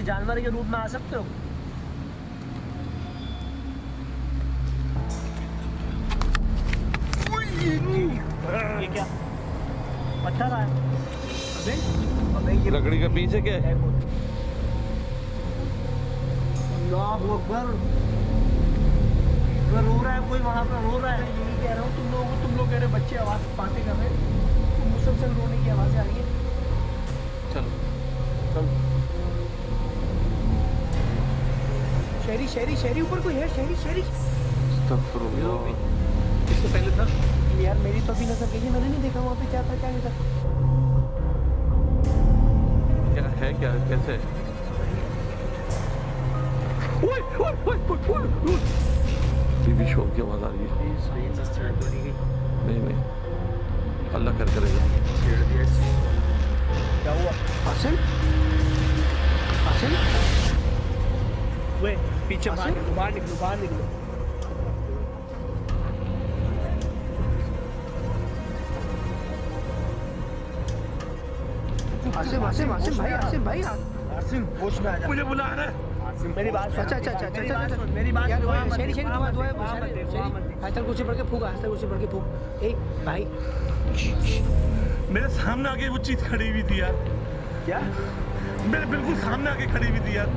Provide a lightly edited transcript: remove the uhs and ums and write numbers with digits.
किसी जानवर के रूप में आ सकते हो? ये क्या पत्थर आया? अबे ये लकड़ी का पीछे क्या है? अल्लाहू अकबर, रो रहा है कोई वहाँ पे, रो रहा है। यही कह रहा हूँ तुम लोग कह रहे बच्चे आवाज बातें कर रहे हैं, तो मुसलसल रोने की आवाज़ें आ रही है। चलो शहरी ऊपर कोई है? शहरी अस्तगफुरुल्लाह। इससे पहले था यार, मेरी तो अभी नजर गई, मैंने नहीं देखा वहाँ पे क्या था क्या नहीं था। क्या है, क्या कैसे? बीबी शोर की आवाज आ रही है। नहीं अल्लाह कर करेगा। क्या हुआ? आसिम वे पीछे बाहर निकलो। आसिम भाई आसिम होश में आ जा। मुझे बुला रहा है। मेरी बात सुन। अच्छा मेरी बात सुन। शेरी आजकल कुर्सी पड़ के फूक, ए भाई मेरे सामने आके वो चीज खड़ी हुई थी यार। क्या? मेरे बिल्कुल सामने आके खड़ी हुई थी यार।